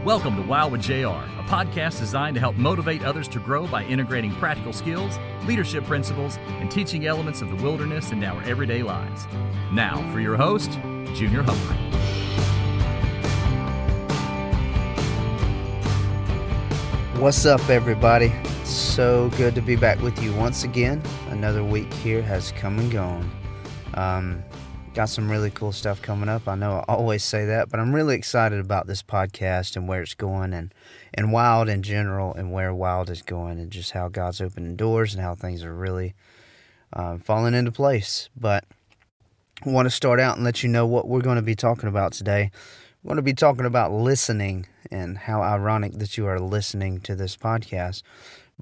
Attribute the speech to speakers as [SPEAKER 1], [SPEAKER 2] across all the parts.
[SPEAKER 1] Welcome to Wow with JR, a podcast designed to help motivate others to grow by integrating practical skills, leadership principles, and teaching elements of the wilderness into our everyday lives. Now, for your host, Junior Humphrey.
[SPEAKER 2] What's up, everybody? So good to be back with you once again. Another week here has come and gone. Got some really cool stuff coming up. I know I always say that, but I'm really excited about this podcast and where it's going and Wild in general and where Wild is going and just how God's opening doors and how things are really falling into place. But I want to start out and let you know what we're going to be talking about today. We're going to be talking about listening and how ironic that you are listening to this podcast.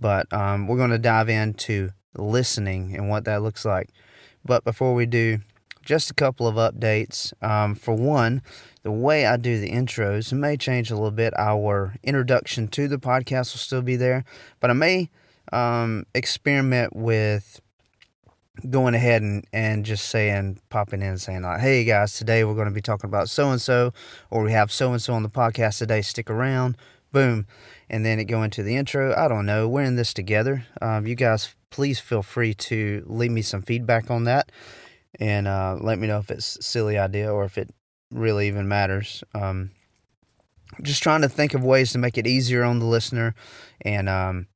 [SPEAKER 2] But we're going to dive into listening and what that looks like. But before we do, just a couple of updates. For one, the way I do the intros may change a little bit. Our introduction to the podcast will still be there, but I may experiment with going ahead and just popping in and saying like, hey guys, today we're going to be talking about so-and-so, or we have so-and-so on the podcast today, stick around, boom, and then it go into the intro. I don't know, we're in this together. You guys, please feel free to leave me some feedback on that. And let me know if it's a silly idea or if it really even matters. Just trying to think of ways to make it easier on the listener and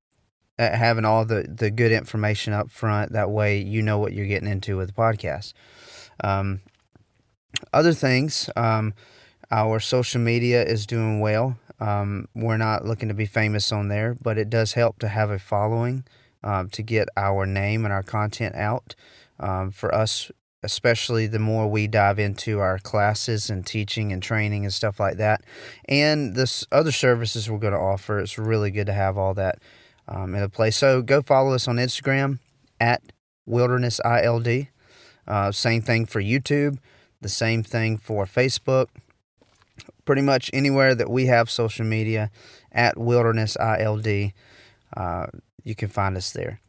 [SPEAKER 2] having all the good information up front. That way you know what you're getting into with the podcast. Other things, our social media is doing well. We're not looking to be famous on there, but it does help to have a following to get our name and our content out. For us, especially the more we dive into our classes and teaching and training and stuff like that, and this other services we're going to offer, it's really good to have all that in a place. So go follow us on Instagram at WildernessILD. Same thing for YouTube, the same thing for Facebook. Pretty much anywhere that we have social media at WildernessILD, you can find us there.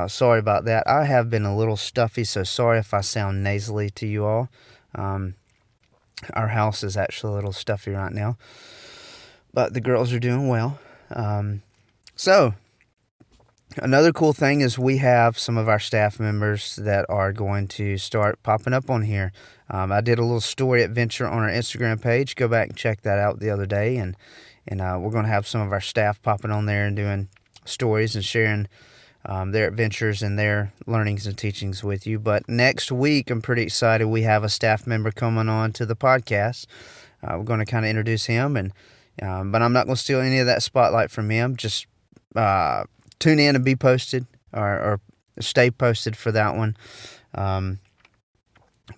[SPEAKER 2] Sorry about that. I have been a little stuffy, so sorry if I sound nasally to you all. Our house is actually a little stuffy right now, but the girls are doing well. So, another cool thing is we have some of our staff members that are going to start popping up on here. I did a little story adventure on our Instagram page. Go back and check that out the other day, and we're going to have some of our staff popping on there and doing stories and sharing their adventures and their learnings and teachings with you. But next week, I'm pretty excited. We have a staff member coming on to the podcast. We're going to kind of introduce him, but I'm not going to steal any of that spotlight from him. Just tune in and be posted, or stay posted for that one.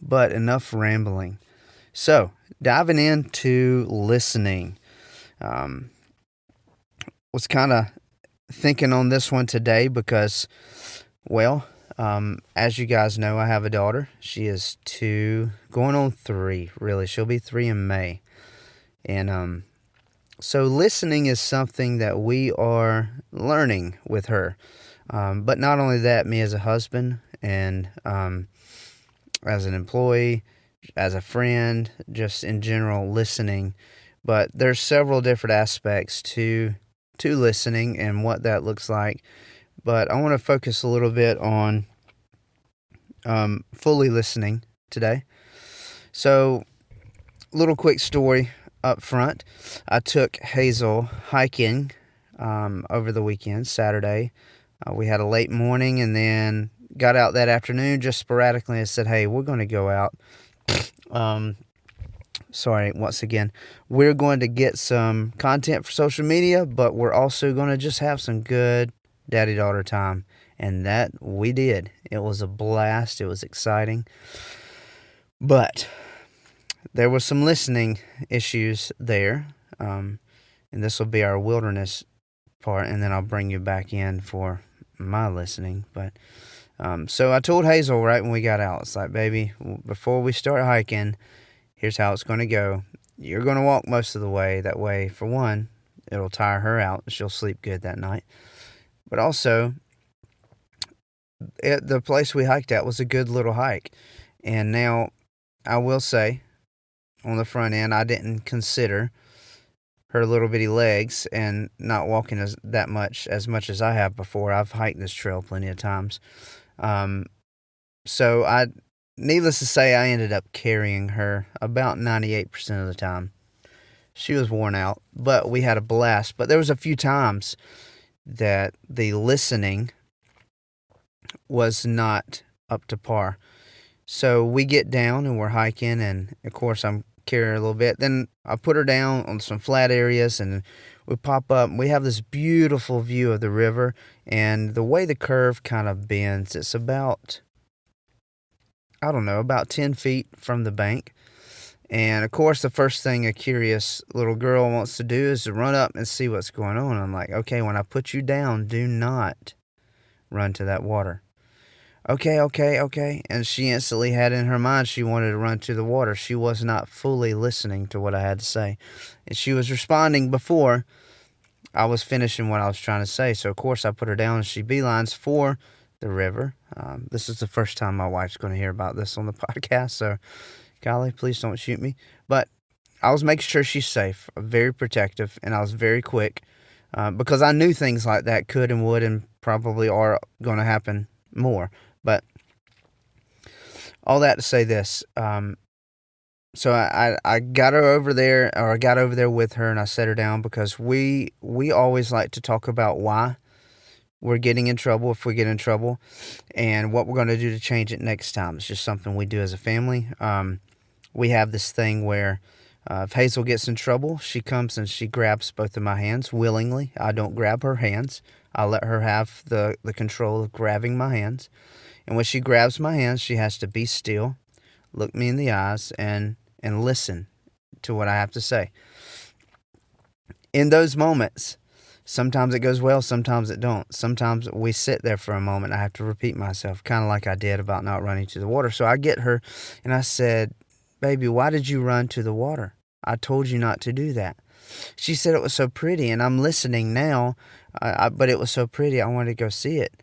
[SPEAKER 2] But enough rambling. So, diving into listening. Was kind of thinking on this one today because, well, as you guys know, I have a daughter. She is 2, going on 3, really. She'll be 3 in May. And so listening is something that we are learning with her. But not only that, me as a husband and as an employee, as a friend, just in general listening. But there's several different aspects to listening and what that looks like. But I want to focus a little bit on fully listening today. So, little quick story up front. I took Hazel hiking over the weekend, Saturday. We had a late morning and then got out that afternoon just sporadically and said, hey, we're going to go out. Sorry, once again, we're going to get some content for social media, but we're also going to just have some good daddy-daughter time. And that we did. It was a blast. It was exciting. But there were some listening issues there. And this will be our wilderness part, and then I'll bring you back in for my listening. But so I told Hazel right when we got out, it's like, baby, before we start hiking, here's how it's going to go. You're going to walk most of the way. That way, for one, it'll tire her out. She'll sleep good that night. But also, the place we hiked at was a good little hike. And now, I will say, on the front end, I didn't consider her little bitty legs and not walking as much as I have before. I've hiked this trail plenty of times. Um, so needless to say, I ended up carrying her about 98% of the time. She was worn out, but we had a blast. But there was a few times that the listening was not up to par. So we get down and we're hiking, and of course I'm carrying her a little bit. Then I put her down on some flat areas, and we pop up. And we have this beautiful view of the river, and the way the curve kind of bends, it's about, I don't know, about 10 feet from the bank. And of course, the first thing a curious little girl wants to do is to run up and see what's going on. I'm like, okay, when I put you down, do not run to that water. Okay, okay, okay. And she instantly had in her mind she wanted to run to the water. She was not fully listening to what I had to say. And she was responding before I was finishing what I was trying to say. So, of course, I put her down and she beelines for the river. This is the first time my wife's going to hear about this on the podcast. So, golly, please don't shoot me. But I was making sure she's safe, very protective, and I was very quick because I knew things like that could and would and probably are going to happen more. But all that to say this, so I got her over there, or I got over there with her, and I set her down because we always like to talk about why we're getting in trouble, if we get in trouble, and what we're going to do to change it next time. It's just something we do as a family. We have this thing where if Hazel gets in trouble, she comes and she grabs both of my hands willingly. I don't grab her hands. I let her have the control of grabbing my hands. And when she grabs my hands, she has to be still, look me in the eyes, and listen to what I have to say. In those moments, sometimes it goes well, sometimes it don't. Sometimes we sit there for a moment. I have to repeat myself, kind of like I did about not running to the water. So I get her, and I said, "Baby, why did you run to the water? I told you not to do that." She said it was so pretty, and I'm listening now, but it was so pretty, I wanted to go see it.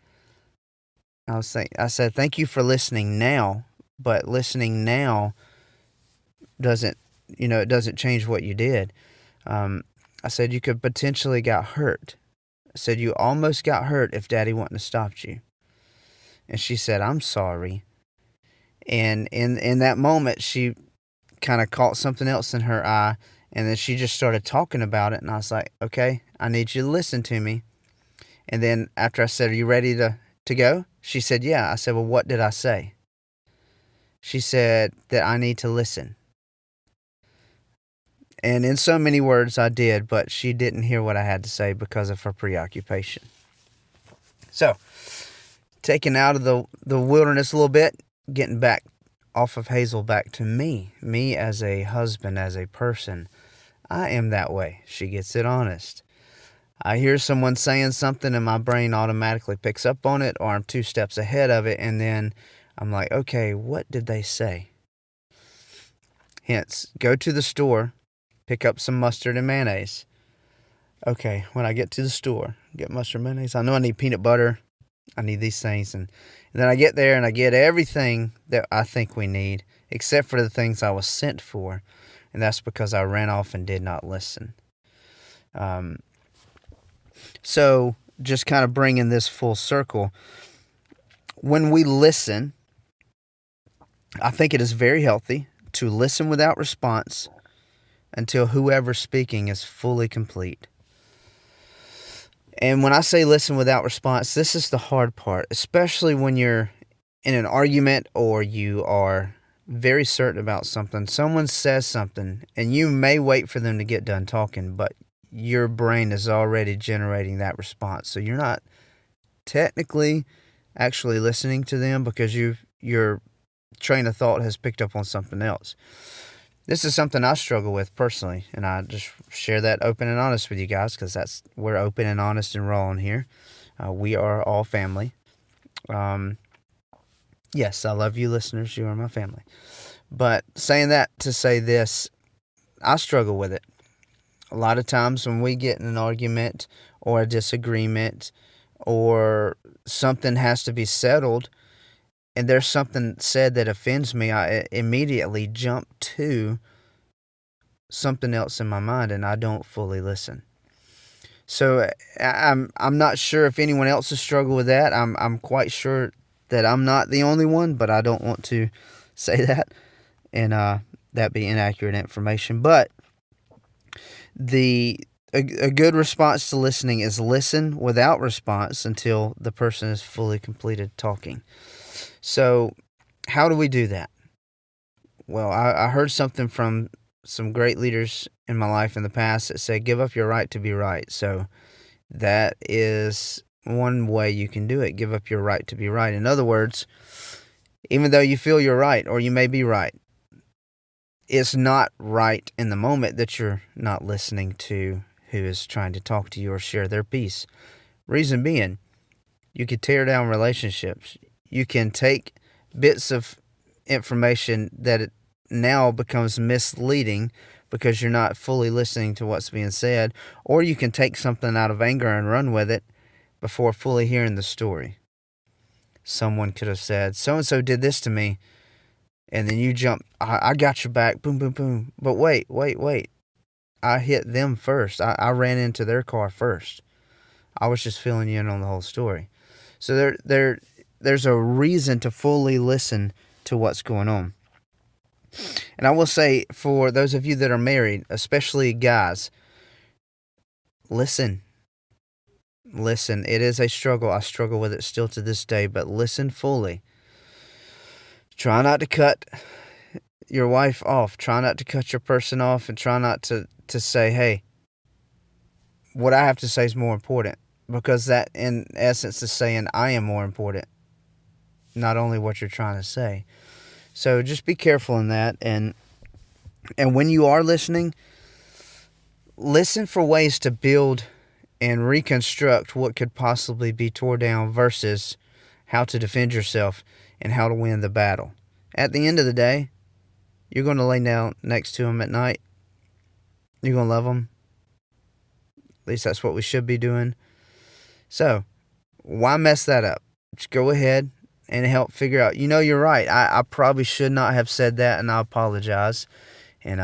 [SPEAKER 2] I said, thank you for listening now, but listening now doesn't change what you did. I said, you could potentially got hurt. I said, you almost got hurt if Daddy wouldn't have stopped you. And she said, I'm sorry. And in that moment, she kind of caught something else in her eye, and then she just started talking about it, and I was like, okay, I need you to listen to me. And then after I said, are you ready to go? She said, yeah. I said, well, what did I say? She said that I need to listen. And in so many words I did, but she didn't hear what I had to say because of her preoccupation. So, taking out of the wilderness a little bit, getting back off of Hazel back to me as a husband, as a person. I am that way. She gets it honest. I hear someone saying something and my brain automatically picks up on it, or I'm 2 steps ahead of it, and then I'm like, okay, what did they say? Hence, go to the store, pick up some mustard and mayonnaise. Okay, when I get to the store, get mustard and mayonnaise. I know I need peanut butter. I need these things. And then I get there and I get everything that I think we need, except for the things I was sent for. And that's because I ran off and did not listen. So just kind of bringing this full circle, when we listen, I think it is very healthy to listen without response until whoever's speaking is fully complete. And when I say listen without response, this is the hard part, especially when you're in an argument or you are very certain about something. Someone says something and you may wait for them to get done talking, but your brain is already generating that response. So you're not technically actually listening to them because your train of thought has picked up on something else. This is something I struggle with personally, and I just share that open and honest with you guys because we're open and honest and raw in here. We are all family. Yes, I love you listeners. You are my family. But saying that to say this, I struggle with it. A lot of times when we get in an argument or a disagreement or something has to be settled and there's something said that offends me, I immediately jump to something else in my mind and I don't fully listen. So I'm not sure if anyone else has struggled with that. I'm quite sure that I'm not the only one, but I don't want to say that and that be inaccurate information. But a good response to listening is listen without response until the person is fully completed talking. So how do we do that? Well, I heard something from some great leaders in my life in the past that said, give up your right to be right. So that is one way you can do it. Give up your right to be right. In other words, even though you feel you're right or you may be right, it's not right in the moment that you're not listening to who is trying to talk to you or share their piece. Reason being, you could tear down relationships. You can take bits of information that it now becomes misleading because you're not fully listening to what's being said, or you can take something out of anger and run with it before fully hearing the story. Someone could have said, so-and-so did this to me, and then you jump, I got your back, boom, boom, boom. But wait. I hit them first. I ran into their car first. I was just filling you in on the whole story. So there's a reason to fully listen to what's going on. And I will say, for those of you that are married, especially guys, listen. Listen. It is a struggle. I struggle with it still to this day, but listen fully. Try not to cut your wife off. Try not to cut your person off, and try not to say, hey, what I have to say is more important. Because that, in essence, is saying I am more important, not only what you're trying to say. So just be careful in that. And when you are listening, listen for ways to build and reconstruct what could possibly be tore down versus how to defend yourself and how to win the battle. At the end of the day, you're going to lay down next to them at night. You're going to love them. At least that's what we should be doing. So why mess that up? Just go ahead and help figure out, you're right. I probably should not have said that, and I apologize. And,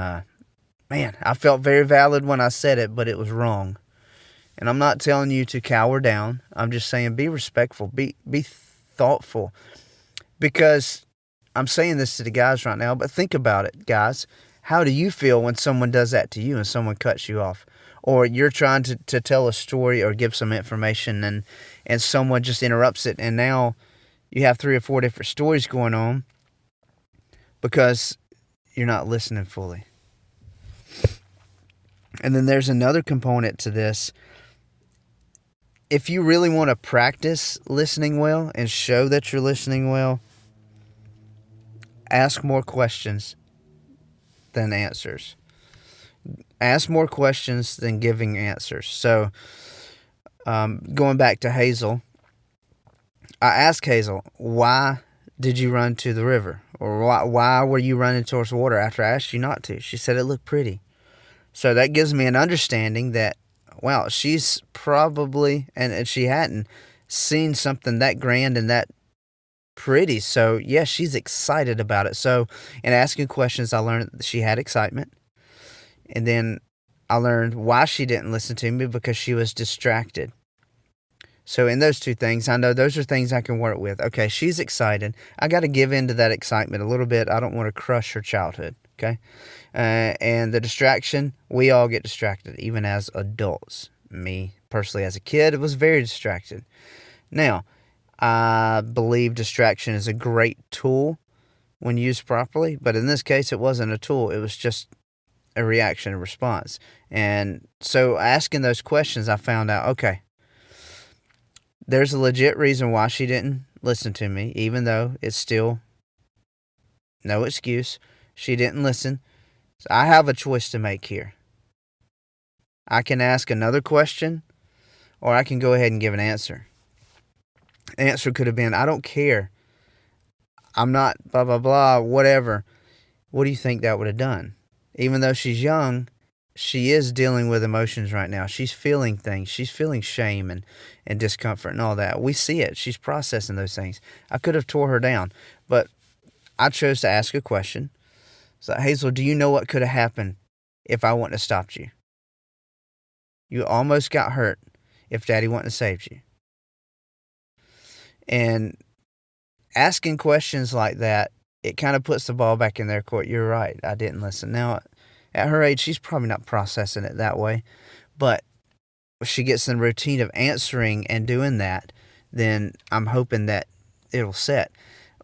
[SPEAKER 2] man, I felt very valid when I said it, but it was wrong. And I'm not telling you to cower down. I'm just saying be respectful, be thoughtful. Because I'm saying this to the guys right now, but think about it, guys. How do you feel when someone does that to you and someone cuts you off? Or you're trying to tell a story or give some information and someone just interrupts it, and now you have 3 or 4 different stories going on because you're not listening fully. And then there's another component to this. If you really want to practice listening well and show that you're listening well, ask more questions than answers. Ask more questions than giving answers. So, going back to Hazel, I asked Hazel, why did you run to the river? Or why were you running towards water after I asked you not to? She said it looked pretty. So that gives me an understanding that, wow, she's probably, and she hadn't seen something that grand and that pretty. So, yeah, she's excited about it. So, in asking questions, I learned that she had excitement. And then I learned why she didn't listen to me, because she was distracted. So in those two things, I know those are things I can work with. Okay, she's excited. I got to give in to that excitement a little bit. I don't want to crush her childhood, okay? And the distraction, we all get distracted, even as adults. Me, personally, as a kid, was very distracted. Now, I believe distraction is a great tool when used properly, but in this case, it wasn't a tool. It was just a reaction, a response. And so asking those questions, I found out, okay, there's a legit reason why she didn't listen to me, even though it's still no excuse. She didn't listen. So I have a choice to make here. I can ask another question, or I can go ahead and give an answer. The answer could have been, I don't care. I'm not blah, blah, blah, whatever. What do you think that would have done? Even though she's young, she is dealing with emotions right now. She's feeling things. She's feeling shame and discomfort and all that. We see it. She's processing those things. I could have tore her down, but I chose to ask a question. So, Hazel, do you know what could have happened if I wouldn't have stopped you. You almost got hurt if Daddy wouldn't have saved you. And asking questions like that, it kind of puts the ball back in their court. You're right, I didn't listen. Now, at her age, she's probably not processing it that way, but if she gets in the routine of answering and doing that, then I'm hoping that it'll set.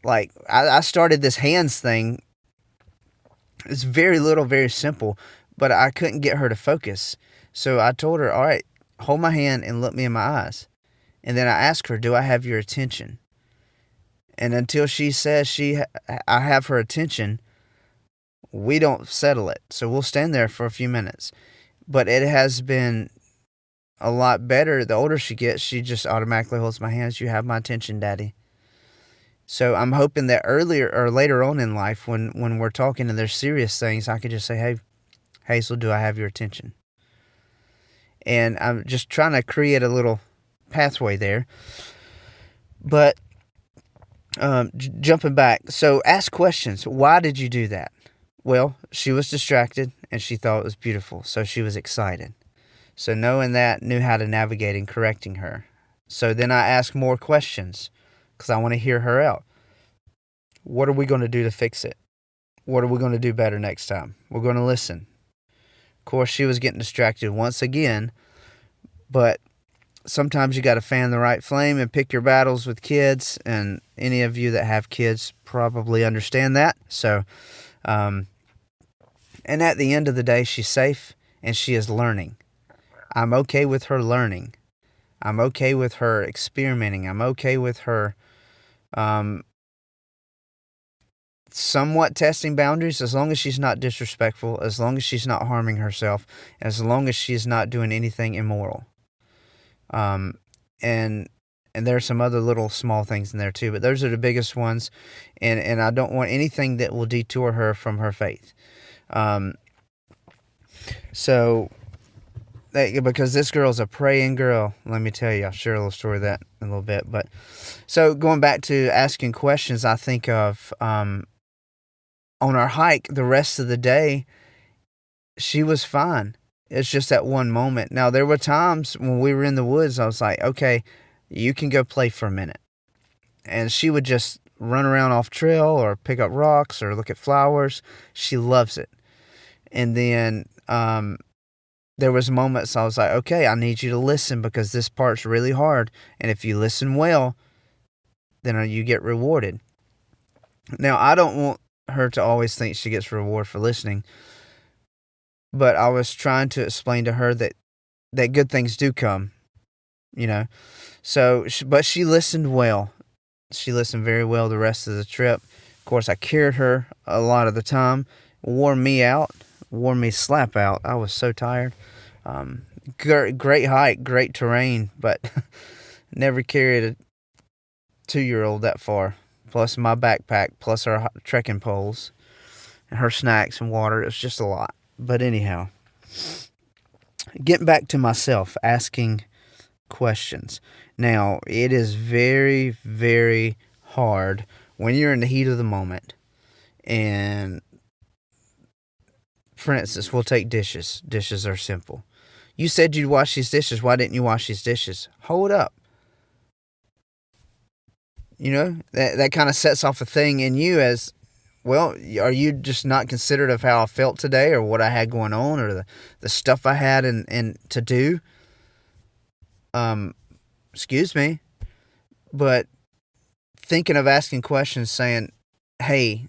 [SPEAKER 2] Like, I started this hands thing. It's very little, very simple, but I couldn't get her to focus. So I told her, all right, hold my hand and look me in my eyes. And then I asked her, do I have your attention? And until she says I have her attention, we don't settle it. So we'll stand there for a few minutes. But it has been a lot better. The older she gets, she just automatically holds my hands. You have my attention, Daddy. So I'm hoping that earlier or later on in life, when we're talking and there's serious things, I could just say, hey, Hazel, do I have your attention? And I'm just trying to create a little pathway there. But jumping back, so ask questions. Why did you do that? Well, she was distracted and she thought it was beautiful, so she was excited. So knowing that, knew how to navigate and correcting her. So then I asked more questions because I want to hear her out. What are we going to do to fix it? What are we going to do better next time? We're going to listen. Of course, she was getting distracted once again, but sometimes you got to fan the right flame and pick your battles with kids, and any of you that have kids probably understand that. So, and at the end of the day, she's safe and she is learning. I'm okay with her learning. I'm okay with her experimenting. I'm okay with her somewhat testing boundaries, as long as she's not disrespectful, as long as she's not harming herself, as long as she's not doing anything immoral. And there's some other little small things in there too, but those are the biggest ones. And I don't want anything that will detour her from her faith. Because this girl's a praying girl, let me tell you. I'll share a little story of that in a little bit. But so going back to asking questions, I think of on our hike the rest of the day, she was fine. It's just that one moment. Now, there were times when we were in the woods, I was like, okay, you can go play for a minute. And she would just run around off trail or pick up rocks or look at flowers. She loves it. And then there was moments I was like, okay, I need you to listen because this part's really hard. And if you listen well, then you get rewarded. Now, I don't want her to always think she gets reward for listening. But I was trying to explain to her that good things do come, you know. So, but she listened well. She listened very well the rest of the trip. Of course, I carried her a lot of the time. Wore me slap out. I was so tired. Great hike, great terrain, but never carried a 2-year-old that far. Plus my backpack, plus her trekking poles, and her snacks and water. It was just a lot. But anyhow, getting back to myself, asking questions. Now, it is very, very hard when you're in the heat of the moment. And, for instance, we'll take dishes. Dishes are simple. You said you'd wash these dishes. Why didn't you wash these dishes? Hold up. You know, that kind of sets off a thing in you as, well, are you just not considerate of how I felt today or what I had going on or the stuff I had and to do? Excuse me. But thinking of asking questions saying, hey,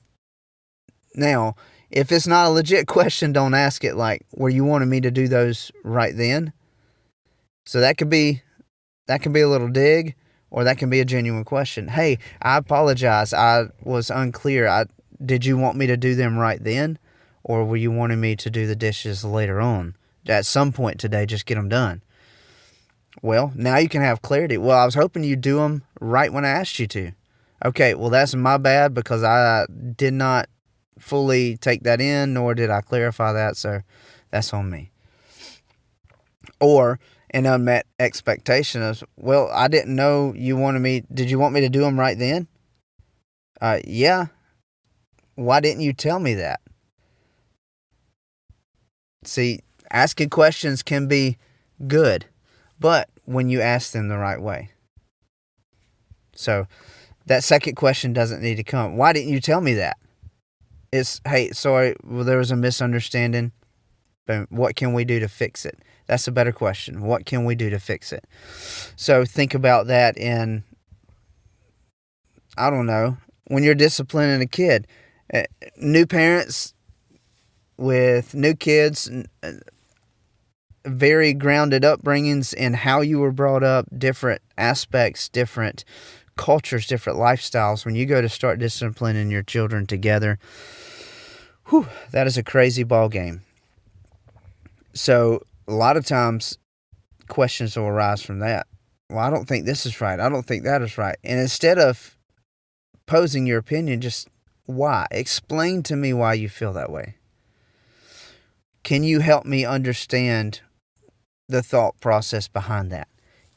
[SPEAKER 2] now, if it's not a legit question, don't ask it like, were you wanting me to do those right then? So that could be a little dig, or that can be a genuine question. Hey, I apologize. I was unclear. Did you want me to do them right then? Or were you wanting me to do the dishes later on? At some point today, just get them done. Well, now you can have clarity. Well, I was hoping you'd do them right when I asked you to. Okay, well, that's my bad because I did not fully take that in, nor did I clarify that, so that's on me. Or an unmet expectation is, well, I didn't know you wanted me. Did you want me to do them right then? Yeah. Why didn't you tell me that? See, asking questions can be good, but when you ask them the right way. So that second question doesn't need to come. Why didn't you tell me that? It's, hey, sorry, well, there was a misunderstanding. Boom. What can we do to fix it? That's a better question. What can we do to fix it? So think about that in, I don't know, when you're disciplining a kid. New parents with new kids, very grounded upbringings in how you were brought up, different aspects, different cultures, different lifestyles. When you go to start disciplining your children together, that is a crazy ball game. So a lot of times questions will arise from that. Well, I don't think this is right. I don't think that is right. And instead of posing your opinion, just why? Explain to me why you feel that way. Can you help me understand the thought process behind that?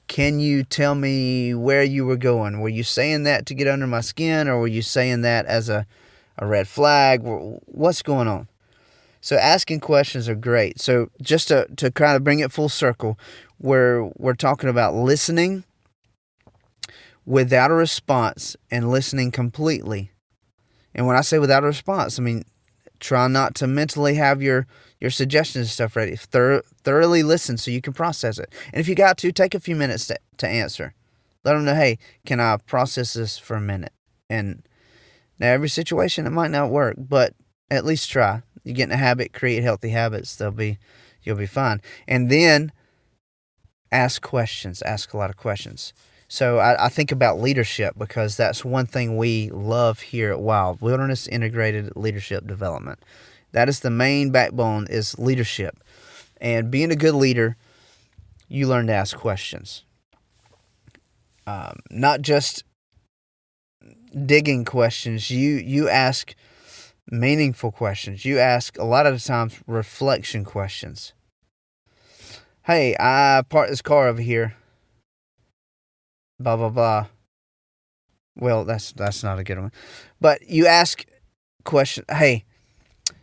[SPEAKER 2] Can you tell me where you were going? Were you saying that to get under my skin, or were you saying that as a red flag? What's going on? So asking questions are great. So just to kind of bring it full circle, we're talking about listening without a response and listening completely. And when I say without a response, I mean try not to mentally have your suggestions and stuff ready. Thoroughly listen so you can process it. And if you got to, take a few minutes to answer. Let them know, hey, can I process this for a minute? And now every situation, it might not work, but at least try. You get in a habit, create healthy habits, you'll be fine. And then ask questions, ask a lot of questions. So I think about leadership, because that's one thing we love here at Wild, Wilderness Integrated Leadership Development. That is the main backbone, is leadership. And being a good leader, you learn to ask questions. Not just digging questions. You ask meaningful questions. You ask, a lot of the times, reflection questions. Hey, I parked this car over here. Blah, blah, blah. Well, that's not a good one. But you ask question. Hey,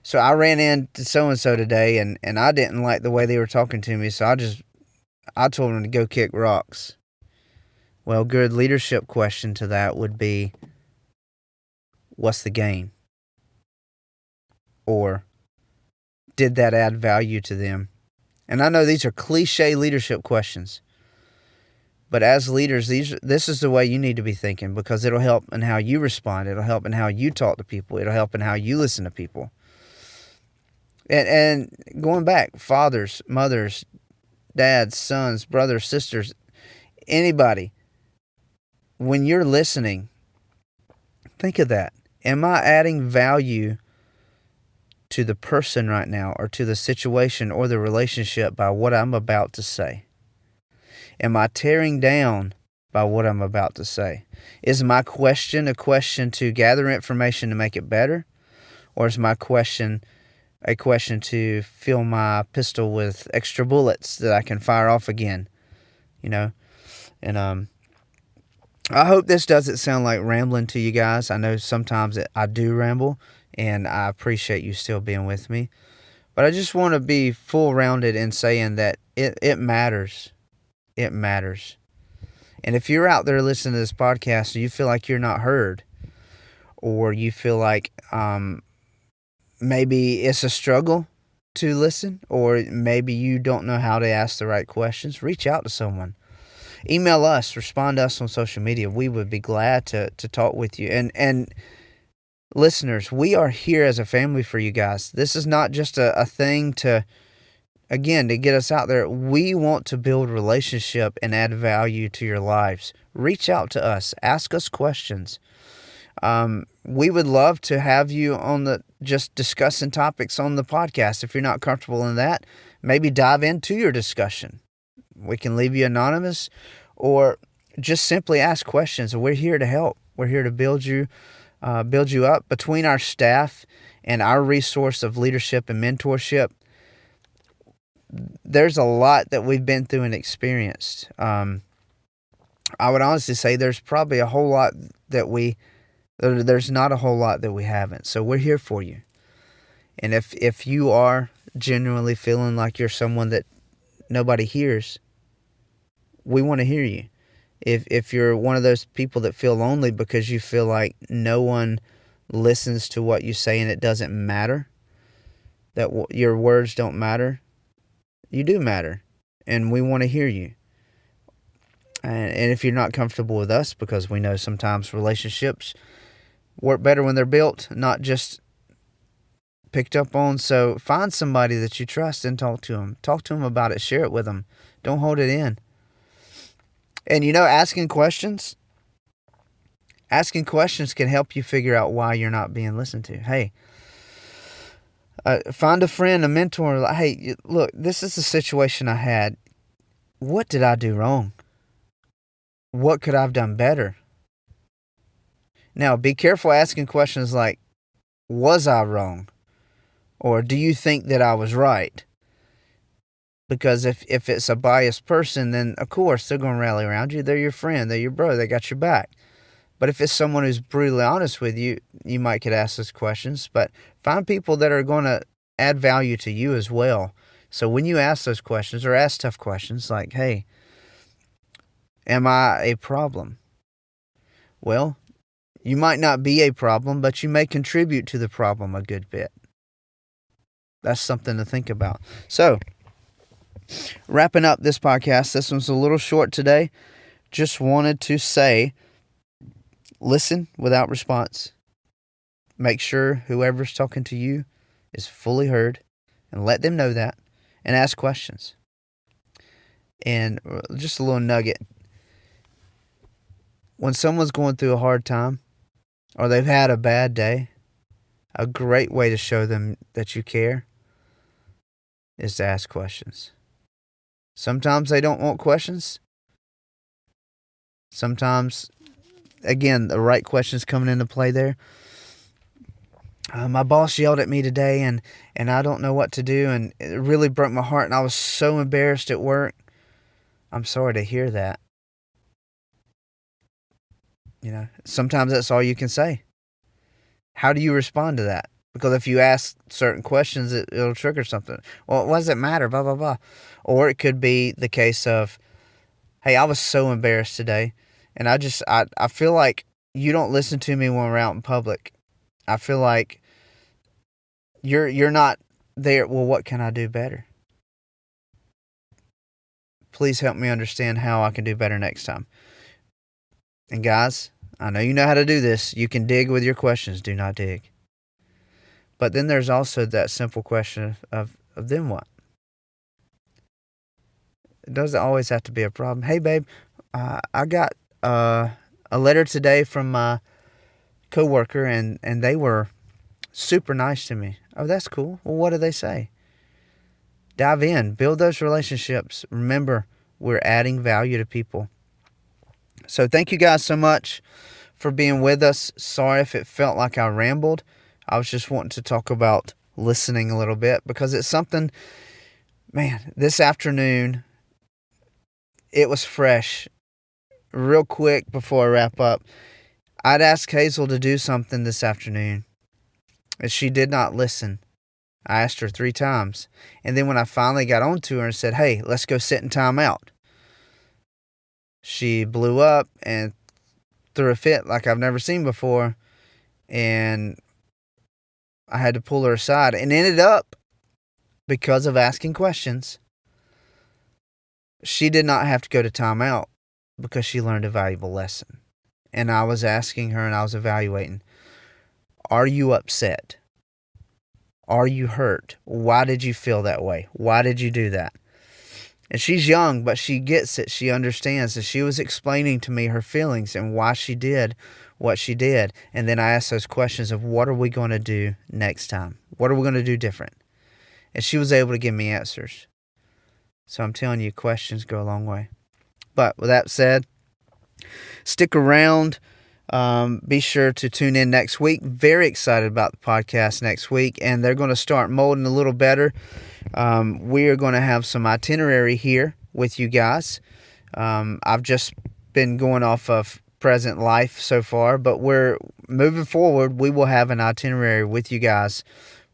[SPEAKER 2] so I ran into so-and-so today, and I didn't like the way they were talking to me, so I told them to go kick rocks. Well, good leadership question to that would be, what's the gain? Or, did that add value to them? And I know these are cliche leadership questions, but as leaders, this is the way you need to be thinking, because it'll help in how you respond. It'll help in how you talk to people. It'll help in how you listen to people. And going back, fathers, mothers, dads, sons, brothers, sisters, anybody, when you're listening, think of that. Am I adding value to the person right now, or to the situation or the relationship by what I'm about to say? Am I tearing down by what I'm about to say? Is my question a question to gather information to make it better? Or is my question a question to fill my pistol with extra bullets that I can fire off again? And I hope this doesn't sound like rambling to you guys. I know sometimes I do ramble, and I appreciate you still being with me. But I just want to be full-rounded in saying that it matters. It matters. And if you're out there listening to this podcast and you feel like you're not heard, or you feel like maybe it's a struggle to listen, or maybe you don't know how to ask the right questions, reach out to someone. Email us, respond to us on social media. We would be glad to talk with you. And listeners, we are here as a family for you guys. This is not just a thing to get us out there. We want to build relationship and add value to your lives. Reach out to us. Ask us questions. We would love to have you on just discussing topics on the podcast. If you're not comfortable in that, maybe dive into your discussion. We can leave you anonymous, or just simply ask questions. We're here to help. We're here to build you up. Between our staff and our resource of leadership and mentorship, there's a lot that we've been through and experienced. I would honestly say there's probably a whole lot there's not a whole lot that we haven't. So we're here for you. And if you are genuinely feeling like you're someone that nobody hears, we want to hear you. If you're one of those people that feel lonely because you feel like no one listens to what you say and it doesn't matter, that your words don't matter, you do matter, and we want to hear you. And if you're not comfortable with us, because we know sometimes relationships work better when they're built, not just picked up on. So find somebody that you trust and talk to them. Talk to them about it. Share it with them. Don't hold it in. And asking questions can help you figure out why you're not being listened to. Hey, find a friend, a mentor. Like, hey, look, this is the situation I had. What did I do wrong? What could I have done better? Now, be careful asking questions like, was I wrong? Or do you think that I was right? Because if it's a biased person, then of course they're going to rally around you. They're your friend. They're your brother. They got your back. But if it's someone who's brutally honest with you, you might could ask those questions. But find people that are going to add value to you as well. So when you ask those questions or ask tough questions like, hey, am I a problem? Well, you might not be a problem, but you may contribute to the problem a good bit. That's something to think about. So, wrapping up this podcast, this one's a little short today. Just wanted to say, listen without response. Make sure whoever's talking to you is fully heard, and let them know that, and ask questions. And just a little nugget. When someone's going through a hard time, or they've had a bad day, a great way to show them that you care is to ask questions. Sometimes they don't want questions. Sometimes, again, the right questions coming into play there. My boss yelled at me today, and I don't know what to do, and it really broke my heart, and I was so embarrassed at work. I'm sorry to hear that. Sometimes that's all you can say. How do you respond to that? Because if you ask certain questions, it'll trigger something. Well, what does it matter? Blah, blah, blah. Or it could be the case of, hey, I was so embarrassed today, and I feel like you don't listen to me when we're out in public. I feel like you're not there. Well, what can I do better? Please help me understand how I can do better next time. And guys, I know you know how to do this. You can dig with your questions. Do not dig. But then there's also that simple question of then what? It doesn't always have to be a problem. Hey, babe, I got a letter today from my coworker, and they were super nice to me. Oh, that's cool. Well, what do they say? Dive in. Build those relationships. Remember, we're adding value to people. So thank you guys so much for being with us. Sorry if it felt like I rambled. I was just wanting to talk about listening a little bit because it's something, man, this afternoon, it was fresh. Real quick before I wrap up, I'd asked Hazel to do something this afternoon, and she did not listen. I asked her 3 times. And then when I finally got on to her and said, hey, let's go sit in timeout, she blew up and threw a fit like I've never seen before. And I had to pull her aside, and ended up, because of asking questions, she did not have to go to timeout because she learned a valuable lesson. And I was asking her, and I was evaluating, are you upset? Are you hurt? Why did you feel that way? Why did you do that? And she's young, but she gets it. She understands. And she was explaining to me her feelings and why she did what she did. And then I asked those questions of what are we going to do next time? What are we going to do different? And she was able to give me answers. So I'm telling you, questions go a long way. But with that said, stick around. Be sure to tune in next week. Very excited about the podcast next week. And they're going to start molding a little better. We are going to have some itinerary here with you guys. I've just been going off of present life so far, but we're moving forward. We will have an itinerary with you guys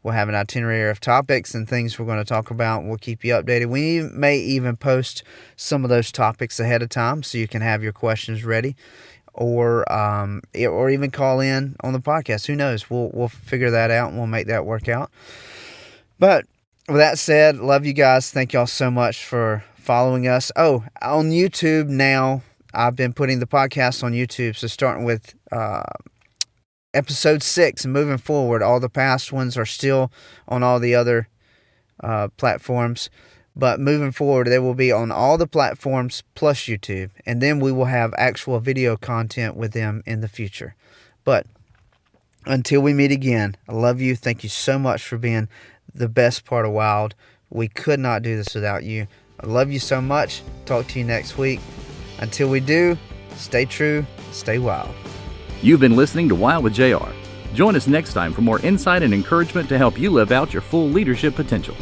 [SPEAKER 2] We'll have an itinerary of topics and things we're going to talk about. We'll keep you updated. We may even post some of those topics ahead of time so you can have your questions ready, or even call in on the podcast. Who knows? We'll figure that out and we'll make that work out. But with that said, love you guys. Thank y'all so much for following us. Oh, on YouTube now, I've been putting the podcast on YouTube. So starting with episode 6 and moving forward, all the past ones are still on all the other platforms. But moving forward, they will be on all the platforms plus YouTube. And then we will have actual video content with them in the future. But until we meet again, I love you. Thank you so much for being the best part of Wild. We could not do this without you. I love you so much. Talk to you next week. Until we do, stay true, stay wild.
[SPEAKER 1] You've been listening to Wild with JR. Join us next time for more insight and encouragement to help you live out your full leadership potential.